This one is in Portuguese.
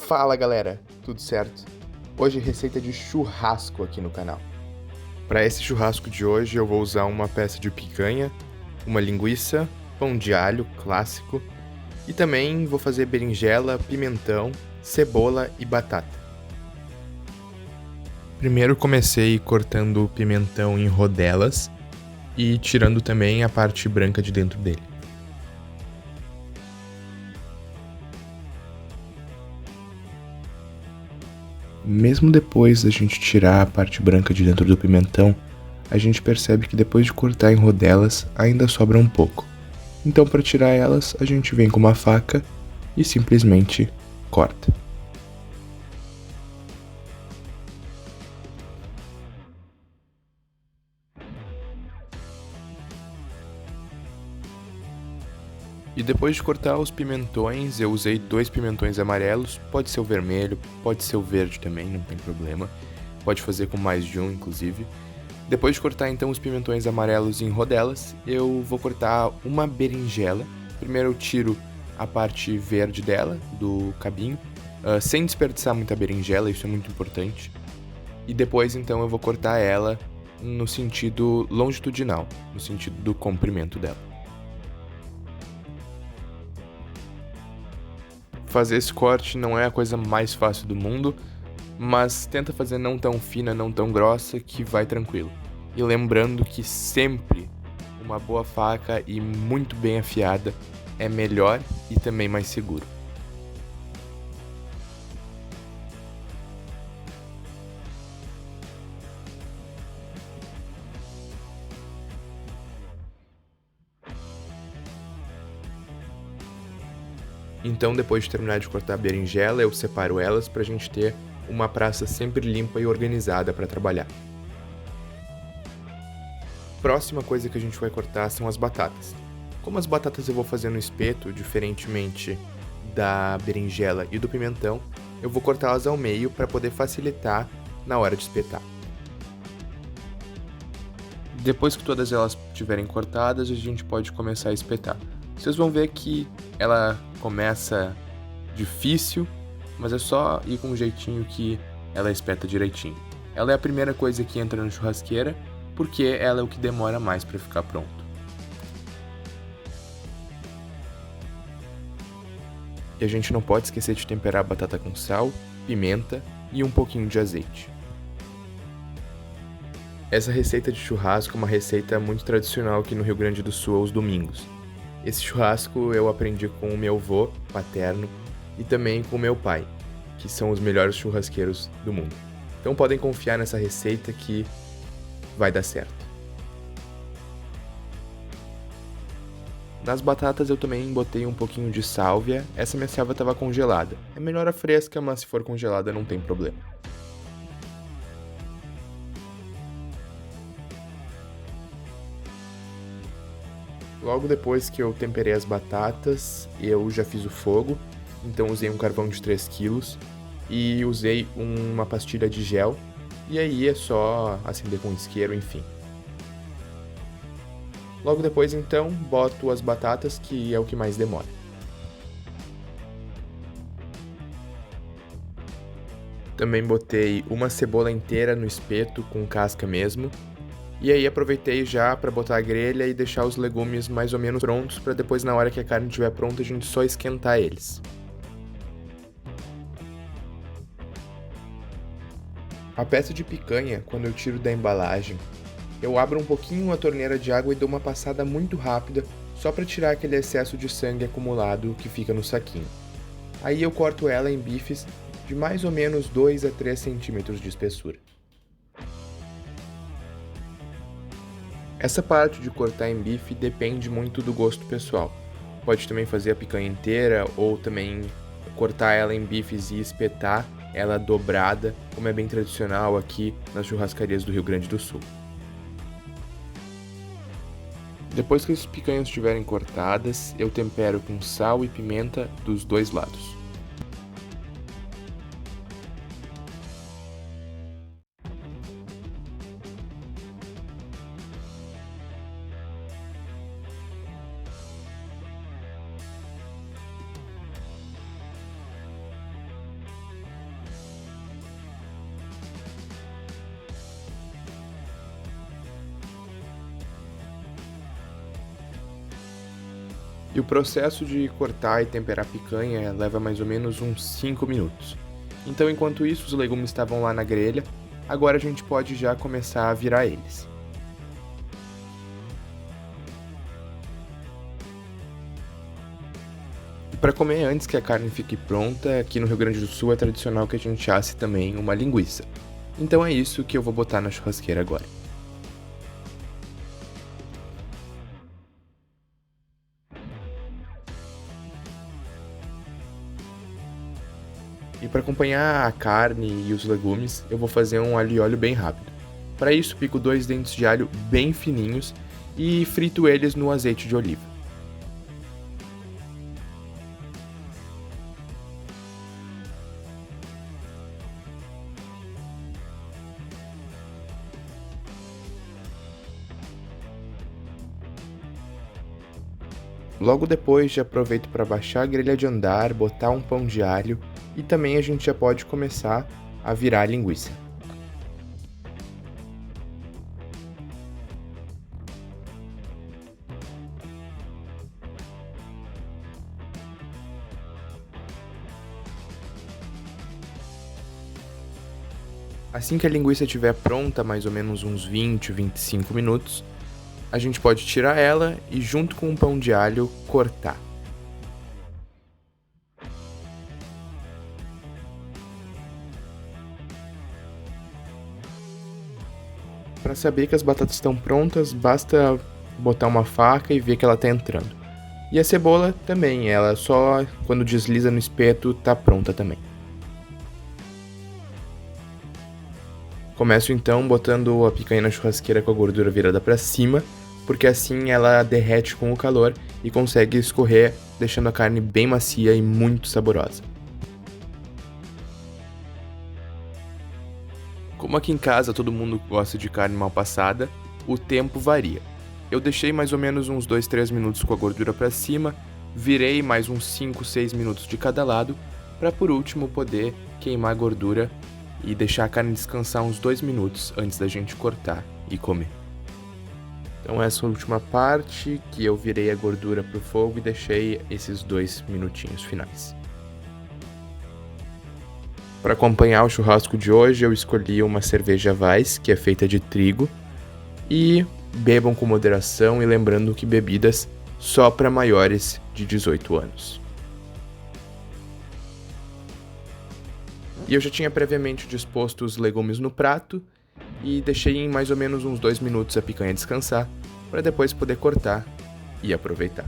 Fala galera, tudo certo? Hoje receita de churrasco aqui no canal. Para esse churrasco de hoje eu vou usar uma peça de picanha, uma linguiça, pão de alho clássico e também vou fazer berinjela, pimentão, cebola e batata. Primeiro comecei cortando o pimentão em rodelas e tirando também a parte branca de dentro dele. Mesmo depois da gente tirar a parte branca de dentro do pimentão, a gente percebe que depois de cortar em rodelas ainda sobra um pouco. Então, para tirar elas, a gente vem com uma faca e simplesmente corta. E depois de cortar os pimentões, eu usei 2 pimentões amarelos, pode ser o vermelho, pode ser o verde também, não tem problema. Pode fazer com mais de um, inclusive. Depois de cortar então os pimentões amarelos em rodelas, eu vou cortar uma berinjela. Primeiro eu tiro a parte verde dela, do cabinho, sem desperdiçar muita berinjela, isso é muito importante. E depois então eu vou cortar ela no sentido longitudinal, no sentido do comprimento dela. Fazer esse corte não é a coisa mais fácil do mundo, mas tenta fazer não tão fina, não tão grossa, que vai tranquilo. E lembrando que sempre uma boa faca e muito bem afiada é melhor e também mais seguro. Então, depois de terminar de cortar a berinjela, eu separo elas para a gente ter uma praça sempre limpa e organizada para trabalhar. Próxima coisa que a gente vai cortar são as batatas. Como as batatas eu vou fazer no espeto, diferentemente da berinjela e do pimentão, eu vou cortá-las ao meio para poder facilitar na hora de espetar. Depois que todas elas estiverem cortadas, a gente pode começar a espetar. Vocês vão ver que ela começa difícil, mas é só ir com um jeitinho que ela espeta direitinho. Ela é a primeira coisa que entra na churrasqueira, porque ela é o que demora mais para ficar pronto. E a gente não pode esquecer de temperar a batata com sal, pimenta e um pouquinho de azeite. Essa receita de churrasco é uma receita muito tradicional aqui no Rio Grande do Sul aos domingos. Esse churrasco eu aprendi com o meu avô paterno e também com o meu pai, que são os melhores churrasqueiros do mundo. Então podem confiar nessa receita que vai dar certo. Nas batatas eu também botei um pouquinho de sálvia, essa minha sálvia estava congelada. É melhor a fresca, mas se for congelada não tem problema. Logo depois que eu temperei as batatas, eu já fiz o fogo, então usei um carvão de 3 kg e usei uma pastilha de gel, e aí é só acender com isqueiro, enfim. Logo depois então, boto as batatas, que é o que mais demora. Também botei uma cebola inteira no espeto, com casca mesmo. E aí aproveitei já para botar a grelha e deixar os legumes mais ou menos prontos para depois, na hora que a carne estiver pronta, a gente só esquentar eles. A peça de picanha, quando eu tiro da embalagem, eu abro um pouquinho a torneira de água e dou uma passada muito rápida, só para tirar aquele excesso de sangue acumulado que fica no saquinho. Aí eu corto ela em bifes de mais ou menos 2 a 3 centímetros de espessura. Essa parte de cortar em bife depende muito do gosto pessoal. Pode também fazer a picanha inteira ou também cortar ela em bifes e espetar ela dobrada, como é bem tradicional aqui nas churrascarias do Rio Grande do Sul. Depois que as picanhas estiverem cortadas, eu tempero com sal e pimenta dos dois lados. E o processo de cortar e temperar a picanha leva mais ou menos uns 5 minutos. Então, enquanto isso, os legumes estavam lá na grelha, agora a gente pode já começar a virar eles. E para comer antes que a carne fique pronta, aqui no Rio Grande do Sul é tradicional que a gente asse também uma linguiça. Então é isso que eu vou botar na churrasqueira agora. E para acompanhar a carne e os legumes, eu vou fazer um alho e óleo bem rápido. Para isso, pico 2 dentes de alho bem fininhos e frito eles no azeite de oliva. Logo depois, já aproveito para baixar a grelha de andar, botar um pão de alho e também a gente já pode começar a virar a linguiça. Assim que a linguiça estiver pronta, mais ou menos uns 20, 25 minutos, a gente pode tirar ela e junto com o pão de alho cortar. Para saber que as batatas estão prontas, basta botar uma faca e ver que ela está entrando. E a cebola também, ela só quando desliza no espeto tá pronta também. Começo então botando a picanha na churrasqueira com a gordura virada para cima, porque assim ela derrete com o calor e consegue escorrer, deixando a carne bem macia e muito saborosa. Como aqui em casa todo mundo gosta de carne mal passada, o tempo varia. Eu deixei mais ou menos uns 2, 3 minutos com a gordura para cima, virei mais uns 5, 6 minutos de cada lado, para por último poder queimar a gordura e deixar a carne descansar uns 2 minutos antes da gente cortar e comer. Então essa última parte que eu virei a gordura pro fogo e deixei esses 2 minutinhos finais. Para acompanhar o churrasco de hoje, eu escolhi uma cerveja Weiss, que é feita de trigo, e bebam com moderação e lembrando que bebidas só para maiores de 18 anos. E eu já tinha previamente disposto os legumes no prato e deixei em mais ou menos uns 2 minutos a picanha descansar, para depois poder cortar e aproveitar.